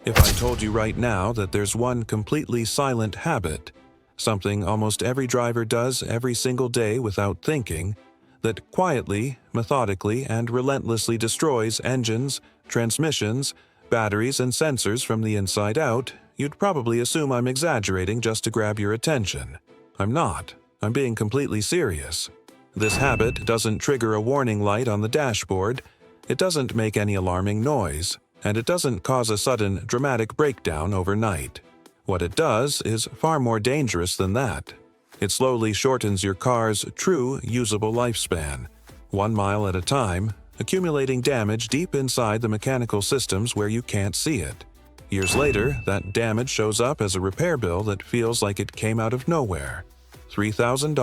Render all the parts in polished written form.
If I told you right now that there's one completely silent habit, something almost every driver does every single day without thinking, that quietly, methodically, and relentlessly destroys engines, transmissions, batteries, and sensors from the inside out, you'd probably assume I'm exaggerating just to grab your attention. I'm not. I'm being completely serious. This habit doesn't trigger a warning light on the dashboard, it doesn't make any alarming noise, and it doesn't cause a sudden, dramatic breakdown overnight. What it does is far more dangerous than that. It slowly shortens your car's true usable lifespan, 1 mile at a time, accumulating damage deep inside the mechanical systems where you can't see it. Years later, that damage shows up as a repair bill that feels like it came out of nowhere. $3,000,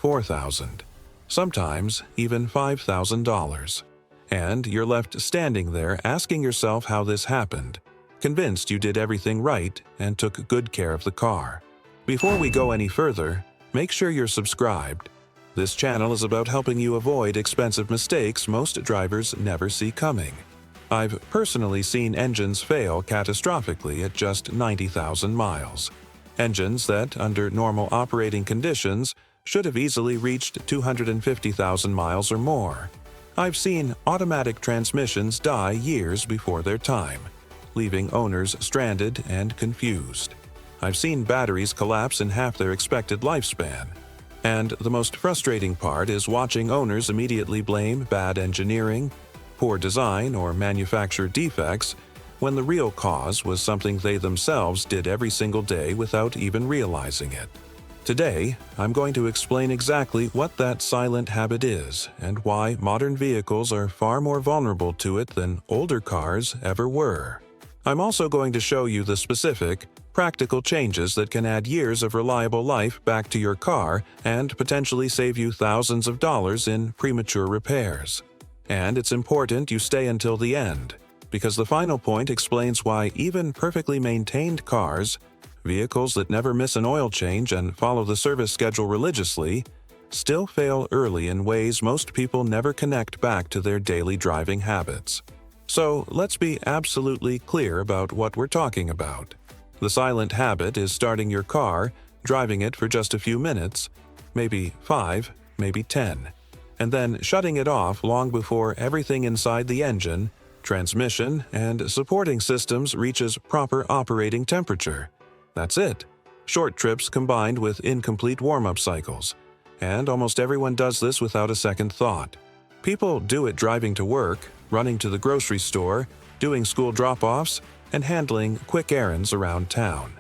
$4,000, sometimes even $5,000. And you're left standing there asking yourself how this happened, convinced you did everything right and took good care of the car. Before we go any further, make sure you're subscribed. This channel is about helping you avoid expensive mistakes most drivers never see coming. I've personally seen engines fail catastrophically at just 90,000 miles. Engines that, under normal operating conditions, should have easily reached 250,000 miles or more. I've seen automatic transmissions die years before their time, leaving owners stranded and confused. I've seen batteries collapse in half their expected lifespan. And the most frustrating part is watching owners immediately blame bad engineering, poor design, or manufacturer defects when the real cause was something they themselves did every single day without even realizing it. Today, I'm going to explain exactly what that silent habit is and why modern vehicles are far more vulnerable to it than older cars ever were. I'm also going to show you the specific, practical changes that can add years of reliable life back to your car and potentially save you thousands of dollars in premature repairs. And it's important you stay until the end, because the final point explains why even perfectly maintained cars, vehicles that never miss an oil change and follow the service schedule religiously, still fail early in ways most people never connect back to their daily driving habits. So let's be absolutely clear about what we're talking about. The silent habit is starting your car, driving it for just a few minutes, maybe 5, maybe 10, and then shutting it off long before everything inside the engine, transmission, and supporting systems reaches proper operating temperature. That's it. Short trips combined with incomplete warm-up cycles. And almost everyone does this without a second thought. People do it driving to work, running to the grocery store, doing school drop-offs, and handling quick errands around town.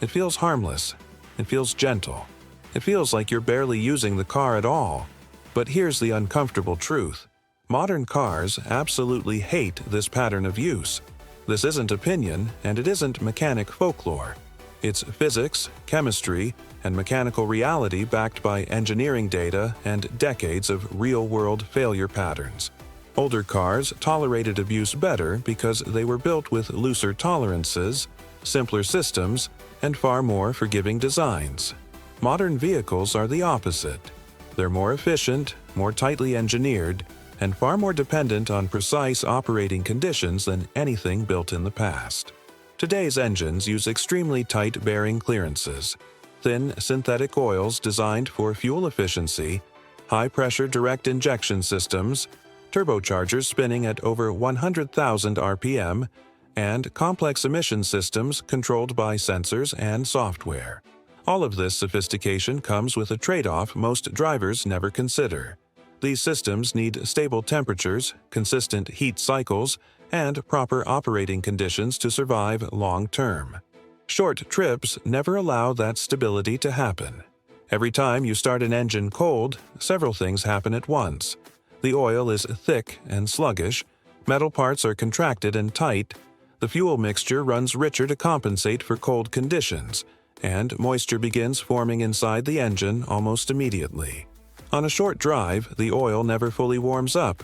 It feels harmless. It feels gentle. It feels like you're barely using the car at all. But here's the uncomfortable truth. Modern cars absolutely hate this pattern of use. This isn't opinion, and it isn't mechanic folklore. It's physics, chemistry, and mechanical reality backed by engineering data and decades of real-world failure patterns. Older cars tolerated abuse better because they were built with looser tolerances, simpler systems, and far more forgiving designs. Modern vehicles are the opposite. They're more efficient, more tightly engineered, and far more dependent on precise operating conditions than anything built in the past. Today's engines use extremely tight bearing clearances, thin synthetic oils designed for fuel efficiency, high-pressure direct injection systems, turbochargers spinning at over 100,000 RPM, and complex emission systems controlled by sensors and software. All of this sophistication comes with a trade-off most drivers never consider. These systems need stable temperatures, consistent heat cycles, and proper operating conditions to survive long-term. Short trips never allow that stability to happen. Every time you start an engine cold, several things happen at once. The oil is thick and sluggish, metal parts are contracted and tight, the fuel mixture runs richer to compensate for cold conditions, and moisture begins forming inside the engine almost immediately. On a short drive, the oil never fully warms up,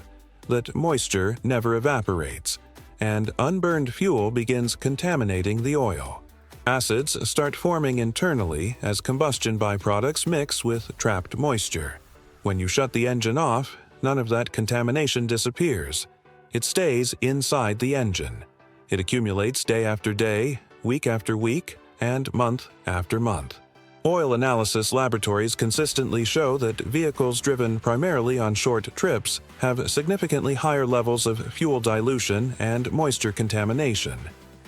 that moisture never evaporates, and unburned fuel begins contaminating the oil. Acids start forming internally as combustion byproducts mix with trapped moisture. When you shut the engine off, none of that contamination disappears. It stays inside the engine. It accumulates day after day, week after week, and month after month. Oil analysis laboratories consistently show that vehicles driven primarily on short trips have significantly higher levels of fuel dilution and moisture contamination,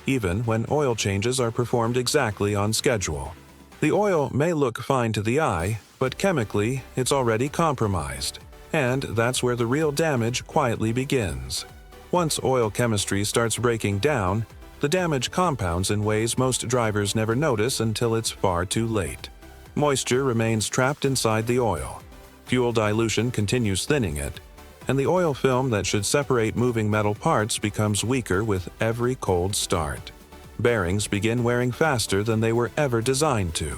even when oil changes are performed exactly on schedule. The oil may look fine to the eye, but chemically it's already compromised, and that's where the real damage quietly begins. Once oil chemistry starts breaking down, the damage compounds in ways most drivers never notice until it's far too late. Moisture remains trapped inside the oil. Fuel dilution continues thinning it, and the oil film that should separate moving metal parts becomes weaker with every cold start. Bearings begin wearing faster than they were ever designed to.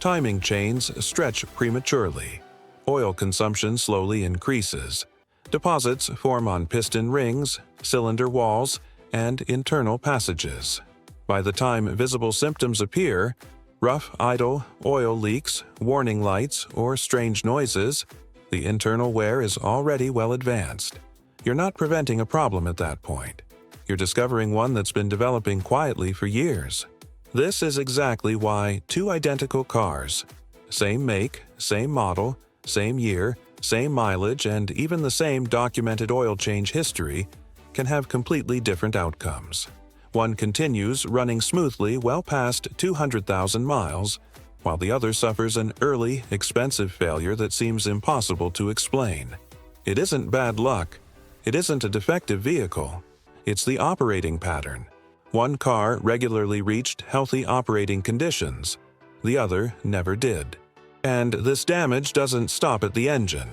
Timing chains stretch prematurely. Oil consumption slowly increases. Deposits form on piston rings, cylinder walls, and internal passages. By the time visible symptoms appear, rough idle, oil leaks, warning lights, or strange noises, the internal wear is already well advanced. You're not preventing a problem at that point. You're discovering one that's been developing quietly for years. This is exactly why two identical cars, same make, same model, same year, same mileage, and even the same documented oil change history, can have completely different outcomes. One continues running smoothly well past 200,000 miles, while the other suffers an early, expensive failure that seems impossible to explain. It isn't bad luck. It isn't a defective vehicle. It's the operating pattern. One car regularly reached healthy operating conditions. The other never did. And this damage doesn't stop at the engine.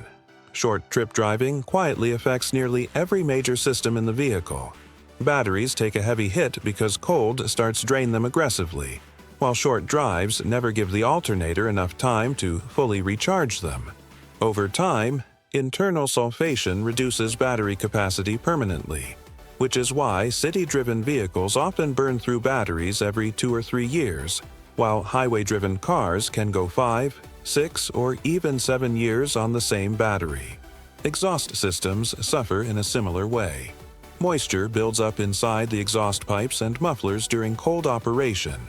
Short trip driving quietly affects nearly every major system in the vehicle. Batteries take a heavy hit because cold starts to drain them aggressively, while short drives never give the alternator enough time to fully recharge them. Over time, internal sulfation reduces battery capacity permanently, which is why city-driven vehicles often burn through batteries every 2 or 3 years, while highway-driven cars can go 5, 6, or even 7 years on the same battery. Exhaust systems suffer in a similar way. Moisture builds up inside the exhaust pipes and mufflers during cold operation,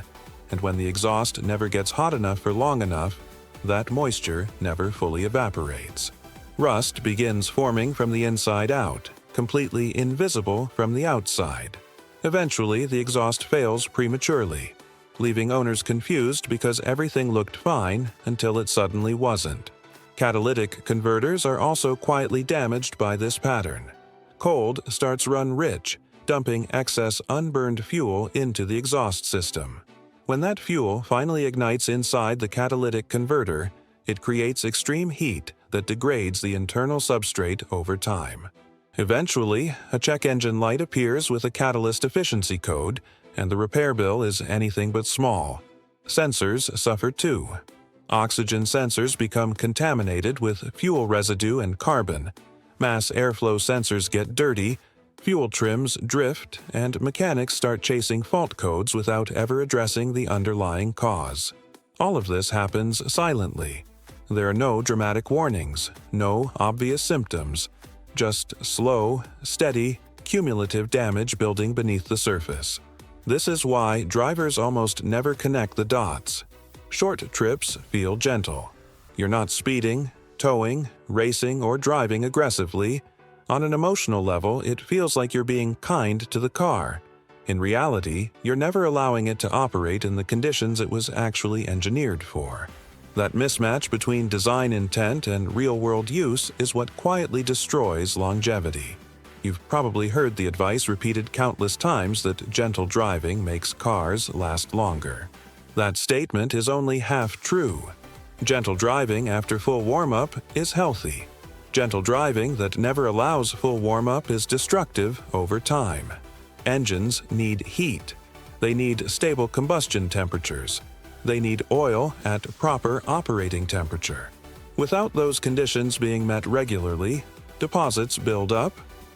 and when the exhaust never gets hot enough for long enough, that moisture never fully evaporates. Rust begins forming from the inside out, completely invisible from the outside. Eventually, the exhaust fails prematurely, leaving owners confused because everything looked fine until it suddenly wasn't. Catalytic converters are also quietly damaged by this pattern. Cold starts run rich, dumping excess unburned fuel into the exhaust system. When that fuel finally ignites inside the catalytic converter, it creates extreme heat that degrades the internal substrate over time. Eventually, a check engine light appears with a catalyst efficiency code, and the repair bill is anything but small. Sensors suffer too. Oxygen sensors become contaminated with fuel residue and carbon. Mass airflow sensors get dirty, fuel trims drift, and mechanics start chasing fault codes without ever addressing the underlying cause. All of this happens silently. There are no dramatic warnings, no obvious symptoms, just slow, steady, cumulative damage building beneath the surface. This is why drivers almost never connect the dots. Short trips feel gentle. You're not speeding, towing, racing, or driving aggressively. On an emotional level, it feels like you're being kind to the car. In reality, you're never allowing it to operate in the conditions it was actually engineered for. That mismatch between design intent and real-world use is what quietly destroys longevity. You've probably heard the advice repeated countless times that gentle driving makes cars last longer. That statement is only half true. Gentle driving after full warm-up is healthy. Gentle driving that never allows full warm-up is destructive over time. Engines need heat. They need stable combustion temperatures. They need oil at proper operating temperature. Without those conditions being met regularly, deposits build up,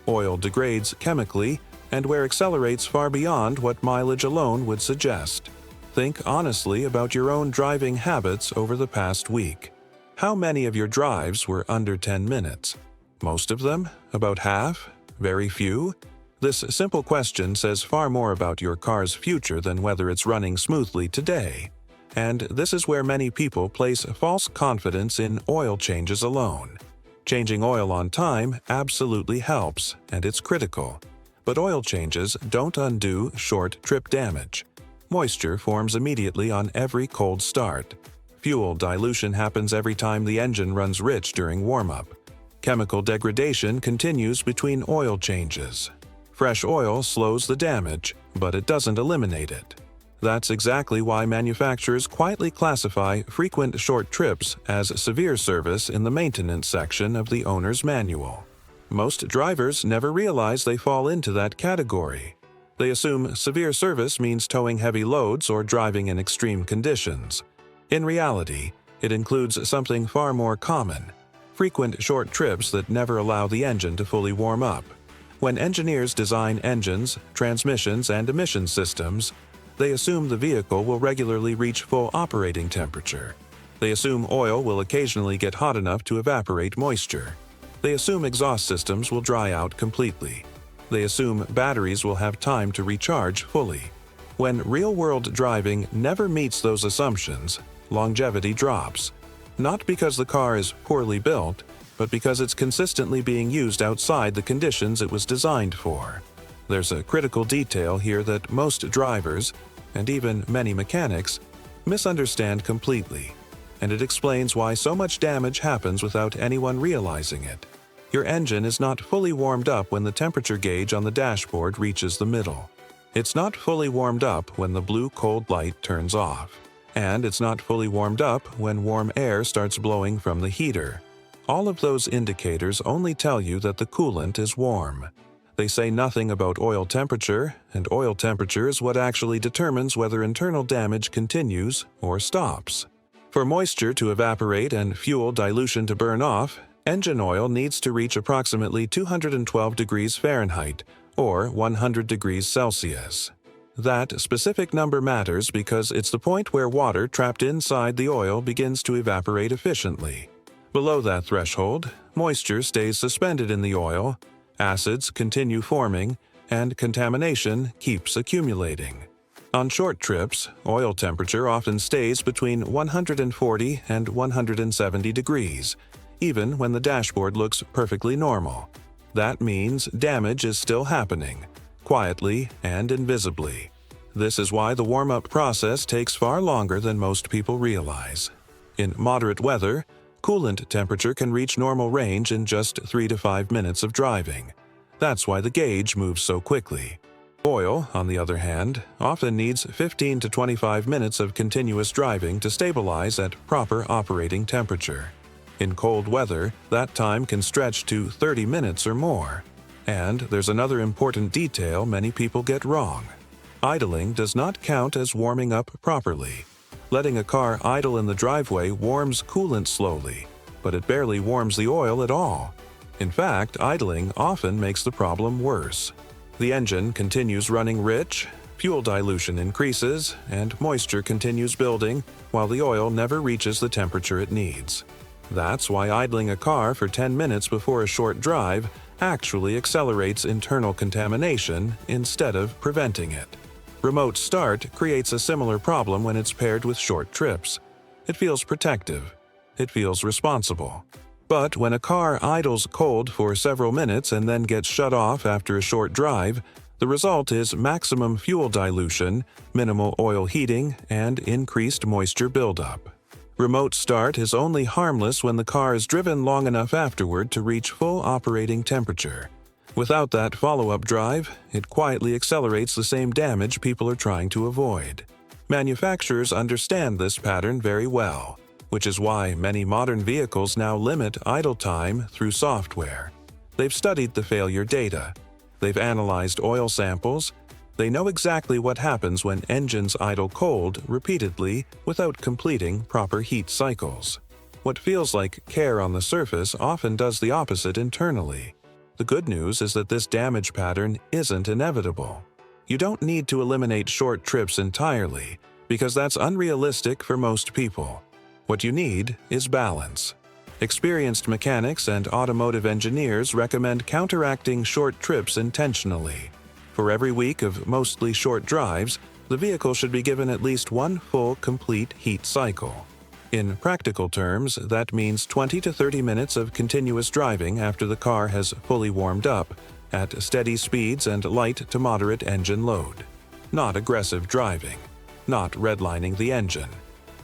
oil degrades chemically, and wear accelerates far beyond what mileage alone would suggest. Think honestly about your own driving habits over the past week. How many of your drives were under 10 minutes? Most of them? About half? Very few? This simple question says far more about your car's future than whether it's running smoothly today. And this is where many people place false confidence in oil changes alone. Changing oil on time absolutely helps, and it's critical. But oil changes don't undo short trip damage. Moisture forms immediately on every cold start. Fuel dilution happens every time the engine runs rich during warm-up. Chemical degradation continues between oil changes. Fresh oil slows the damage, but it doesn't eliminate it. That's exactly why manufacturers quietly classify frequent short trips as severe service in the maintenance section of the owner's manual. Most drivers never realize they fall into that category. They assume severe service means towing heavy loads or driving in extreme conditions. In reality, it includes something far more common: frequent short trips that never allow the engine to fully warm up. When engineers design engines, transmissions, and emission systems, they assume the vehicle will regularly reach full operating temperature. They assume oil will occasionally get hot enough to evaporate moisture. They assume exhaust systems will dry out completely. They assume batteries will have time to recharge fully. When real-world driving never meets those assumptions, longevity drops. Not because the car is poorly built, but because it's consistently being used outside the conditions it was designed for. There's a critical detail here that most drivers, and even many mechanics, misunderstand completely, and it explains why so much damage happens without anyone realizing it. Your engine is not fully warmed up when the temperature gauge on the dashboard reaches the middle. It's not fully warmed up when the blue cold light turns off. And it's not fully warmed up when warm air starts blowing from the heater. All of those indicators only tell you that the coolant is warm. They say nothing about oil temperature, and oil temperature is what actually determines whether internal damage continues or stops. For moisture to evaporate and fuel dilution to burn off, engine oil needs to reach approximately 212 degrees Fahrenheit, or 100 degrees Celsius. That specific number matters because it's the point where water trapped inside the oil begins to evaporate efficiently. Below that threshold, moisture stays suspended in the oil, acids continue forming, and contamination keeps accumulating. On short trips, oil temperature often stays between 140 and 170 degrees, even when the dashboard looks perfectly normal. That means damage is still happening, quietly and invisibly. This is why the warm-up process takes far longer than most people realize. In moderate weather, coolant temperature can reach normal range in just 3 to 5 minutes of driving. That's why the gauge moves so quickly. Oil, on the other hand, often needs 15 to 25 minutes of continuous driving to stabilize at proper operating temperature. In cold weather, that time can stretch to 30 minutes or more. And there's another important detail many people get wrong. Idling does not count as warming up properly. Letting a car idle in the driveway warms coolant slowly, but it barely warms the oil at all. In fact, idling often makes the problem worse. The engine continues running rich, fuel dilution increases, and moisture continues building while the oil never reaches the temperature it needs. That's why idling a car for 10 minutes before a short drive actually accelerates internal contamination instead of preventing it. Remote start creates a similar problem when it's paired with short trips. It feels protective. It feels responsible. But when a car idles cold for several minutes and then gets shut off after a short drive, the result is maximum fuel dilution, minimal oil heating, and increased moisture buildup. Remote start is only harmless when the car is driven long enough afterward to reach full operating temperature. Without that follow-up drive, it quietly accelerates the same damage people are trying to avoid. Manufacturers understand this pattern very well, which is why many modern vehicles now limit idle time through software. They've studied the failure data. They've analyzed oil samples. They know exactly what happens when engines idle cold repeatedly without completing proper heat cycles. What feels like care on the surface often does the opposite internally. The good news is that this damage pattern isn't inevitable. You don't need to eliminate short trips entirely, because that's unrealistic for most people. What you need is balance. Experienced mechanics and automotive engineers recommend counteracting short trips intentionally. For every week of mostly short drives, the vehicle should be given at least one full, complete heat cycle. In practical terms, that means 20 to 30 minutes of continuous driving after the car has fully warmed up, at steady speeds and light to moderate engine load. Not aggressive driving, not redlining the engine,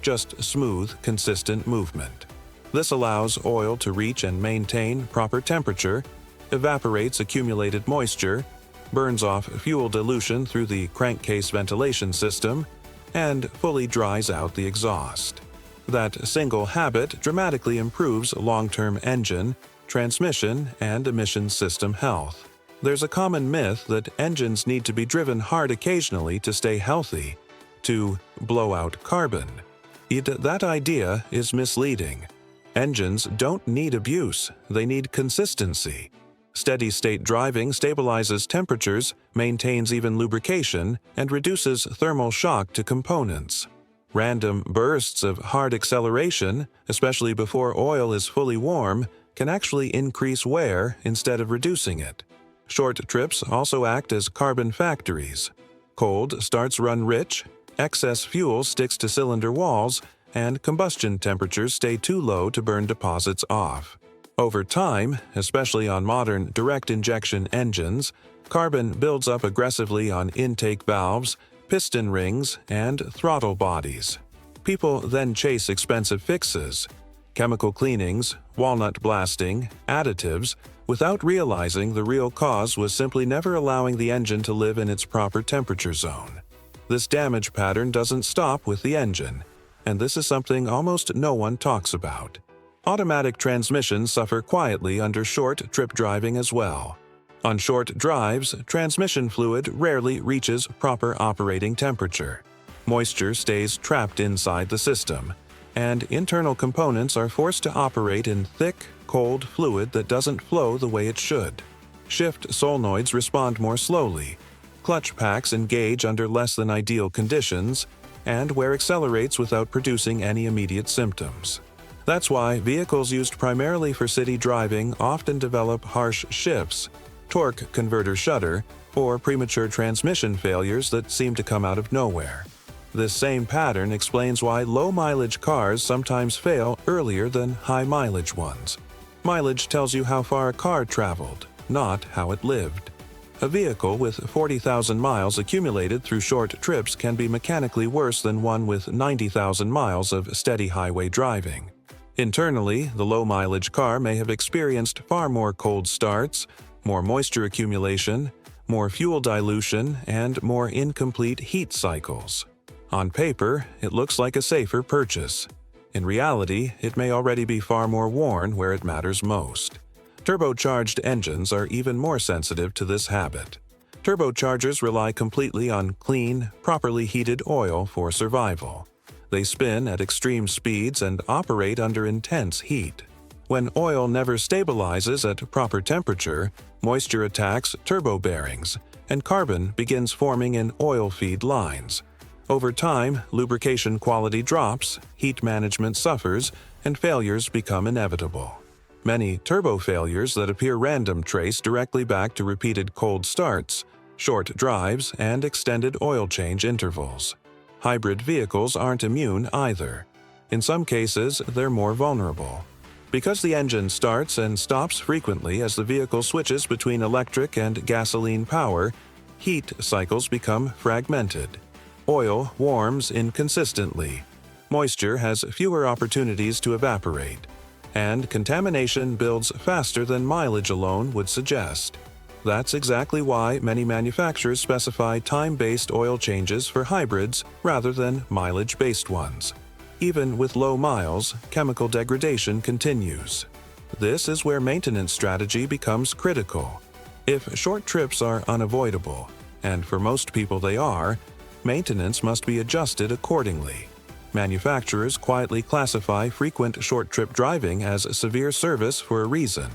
just smooth, consistent movement. This allows oil to reach and maintain proper temperature, evaporates accumulated moisture, burns off fuel dilution through the crankcase ventilation system, and fully dries out the exhaust. That single habit dramatically improves long-term engine, transmission, and emissions system health. There's a common myth that engines need to be driven hard occasionally to stay healthy, to blow out carbon. Yet that idea is misleading. Engines don't need abuse, they need consistency. Steady-state driving stabilizes temperatures, maintains even lubrication, and reduces thermal shock to components. Random bursts of hard acceleration, especially before oil is fully warm, can actually increase wear instead of reducing it. Short trips also act as carbon factories. Cold starts run rich, excess fuel sticks to cylinder walls, and combustion temperatures stay too low to burn deposits off. Over time, especially on modern direct-injection engines, carbon builds up aggressively on intake valves, piston rings, and throttle bodies. People then chase expensive fixes, chemical cleanings, walnut blasting, additives, without realizing the real cause was simply never allowing the engine to live in its proper temperature zone. This damage pattern doesn't stop with the engine, and this is something almost no one talks about. Automatic transmissions suffer quietly under short trip driving as well. On short drives, transmission fluid rarely reaches proper operating temperature. Moisture stays trapped inside the system, and internal components are forced to operate in thick, cold fluid that doesn't flow the way it should. Shift solenoids respond more slowly. Clutch packs engage under less than ideal conditions, and wear accelerates without producing any immediate symptoms. That's why vehicles used primarily for city driving often develop harsh shifts, torque converter shudder, or premature transmission failures that seem to come out of nowhere. This same pattern explains why low-mileage cars sometimes fail earlier than high-mileage ones. Mileage tells you how far a car traveled, not how it lived. A vehicle with 40,000 miles accumulated through short trips can be mechanically worse than one with 90,000 miles of steady highway driving. Internally, the low-mileage car may have experienced far more cold starts, more moisture accumulation, more fuel dilution, and more incomplete heat cycles. On paper, it looks like a safer purchase. In reality, it may already be far more worn where it matters most. Turbocharged engines are even more sensitive to this habit. Turbochargers rely completely on clean, properly heated oil for survival. They spin at extreme speeds and operate under intense heat. When oil never stabilizes at proper temperature, moisture attacks turbo bearings, and carbon begins forming in oil feed lines. Over time, lubrication quality drops, heat management suffers, and failures become inevitable. Many turbo failures that appear random trace directly back to repeated cold starts, short drives, and extended oil change intervals. Hybrid vehicles aren't immune either. In some cases, they're more vulnerable. Because the engine starts and stops frequently as the vehicle switches between electric and gasoline power, heat cycles become fragmented. Oil warms inconsistently. Moisture has fewer opportunities to evaporate. And contamination builds faster than mileage alone would suggest. That's exactly why many manufacturers specify time-based oil changes for hybrids rather than mileage-based ones. Even with low miles, chemical degradation continues. This is where maintenance strategy becomes critical. If short trips are unavoidable, and for most people they are, maintenance must be adjusted accordingly. Manufacturers quietly classify frequent short-trip driving as severe service for a reason.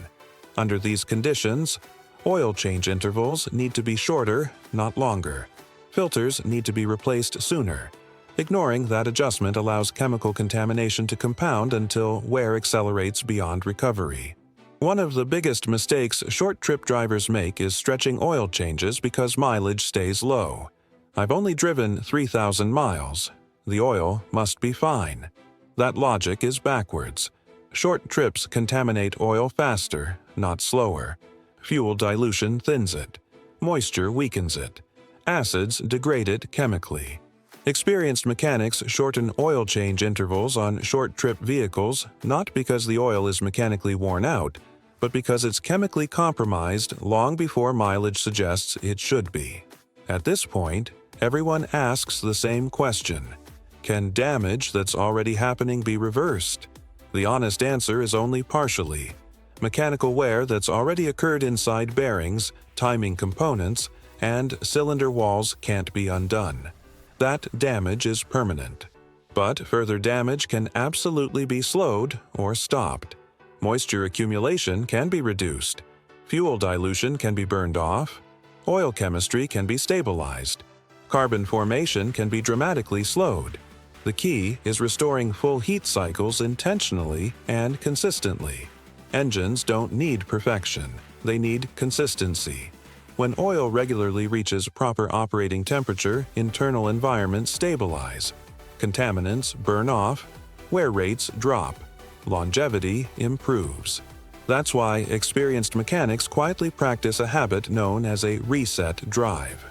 Under these conditions, oil change intervals need to be shorter, not longer. Filters need to be replaced sooner. Ignoring that adjustment allows chemical contamination to compound until wear accelerates beyond recovery. One of the biggest mistakes short-trip drivers make is stretching oil changes because mileage stays low. "I've only driven 3,000 miles. The oil must be fine." That logic is backwards. Short trips contaminate oil faster, not slower. Fuel dilution thins it. Moisture weakens it. Acids degrade it chemically. Experienced mechanics shorten oil change intervals on short-trip vehicles not because the oil is mechanically worn out, but because it's chemically compromised long before mileage suggests it should be. At this point, everyone asks the same question: can damage that's already happening be reversed? The honest answer is only partially. Mechanical wear that's already occurred inside bearings, timing components, and cylinder walls can't be undone. That damage is permanent. But further damage can absolutely be slowed or stopped. Moisture accumulation can be reduced. Fuel dilution can be burned off. Oil chemistry can be stabilized. Carbon formation can be dramatically slowed. The key is restoring full heat cycles intentionally and consistently. Engines don't need perfection. They need consistency. When oil regularly reaches proper operating temperature, internal environments stabilize. Contaminants burn off. Wear rates drop. Longevity improves. That's why experienced mechanics quietly practice a habit known as a reset drive.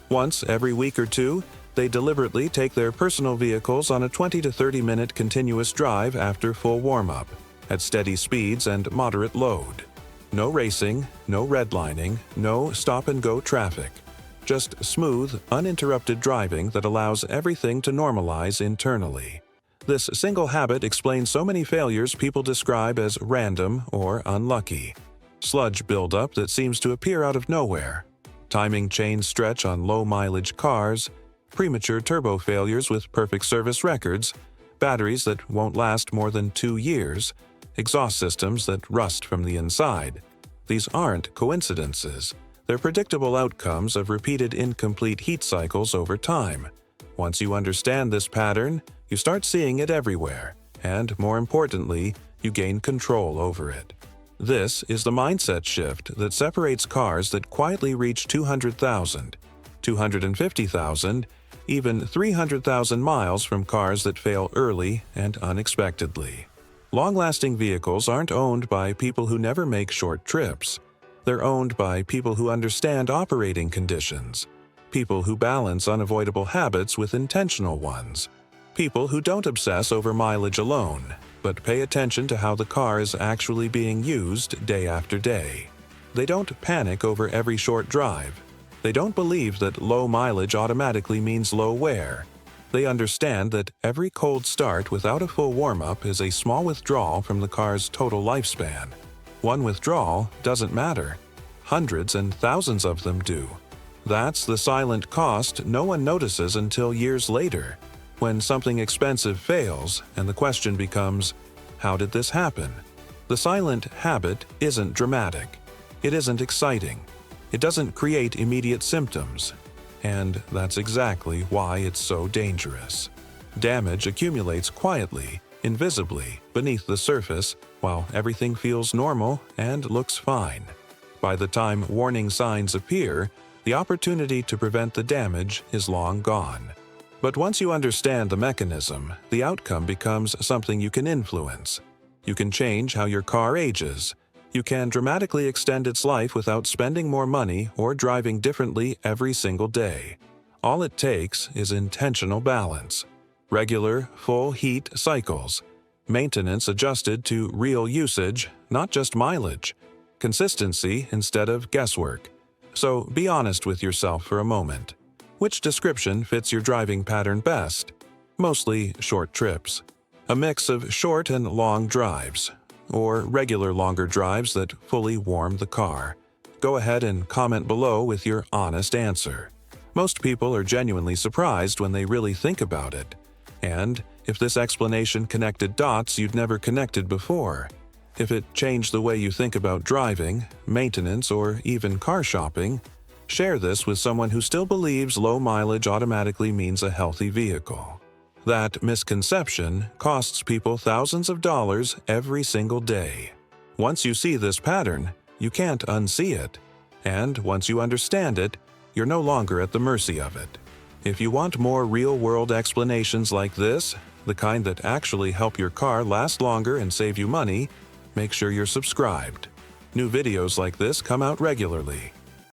Once every week or two, they deliberately take their personal vehicles on a 20 to 30-minute continuous drive after full warm-up, at steady speeds and moderate load. No racing, no redlining, no stop-and-go traffic. Just smooth, uninterrupted driving that allows everything to normalize internally. This single habit explains so many failures people describe as random or unlucky. Sludge buildup that seems to appear out of nowhere. Timing chain stretch on low-mileage cars. Premature turbo failures with perfect service records. Batteries that won't last more than 2 years. Exhaust systems that rust from the inside. These aren't coincidences. They're predictable outcomes of repeated incomplete heat cycles over time. Once you understand this pattern, you start seeing it everywhere, and more importantly, you gain control over it. This is the mindset shift that separates cars that quietly reach 200,000, 250,000, even 300,000 miles from cars that fail early and unexpectedly. Long-lasting vehicles aren't owned by people who never make short trips. They're owned by people who understand operating conditions, people who balance unavoidable habits with intentional ones, people who don't obsess over mileage alone, but pay attention to how the car is actually being used day after day. They don't panic over every short drive. They don't believe that low mileage automatically means low wear. They understand that every cold start without a full warm-up is a small withdrawal from the car's total lifespan. One withdrawal doesn't matter. Hundreds and thousands of them do. That's the silent cost no one notices until years later, when something expensive fails and the question becomes, how did this happen? The silent habit isn't dramatic. It isn't exciting. It doesn't create immediate symptoms. And that's exactly why it's so dangerous. Damage accumulates quietly, invisibly, beneath the surface, while everything feels normal and looks fine. By the time warning signs appear, the opportunity to prevent the damage is long gone. But once you understand the mechanism, the outcome becomes something you can influence. You can change how your car ages. You can dramatically extend its life without spending more money or driving differently every single day. All it takes is intentional balance. Regular, full heat cycles. Maintenance adjusted to real usage, not just mileage. Consistency instead of guesswork. So be honest with yourself for a moment. Which description fits your driving pattern best? Mostly short trips. A mix of short and long drives. Or regular longer drives that fully warm the car. Go ahead and comment below with your honest answer. Most people are genuinely surprised when they really think about it. And if this explanation connected dots you'd never connected before, if it changed the way you think about driving, maintenance, or even car shopping, share this with someone who still believes low mileage automatically means a healthy vehicle. That misconception costs people thousands of dollars every single day. Once you see this pattern, you can't unsee it. And once you understand it, you're no longer at the mercy of it. If you want more real-world explanations like this, the kind that actually help your car last longer and save you money, make sure you're subscribed. New videos like this come out regularly.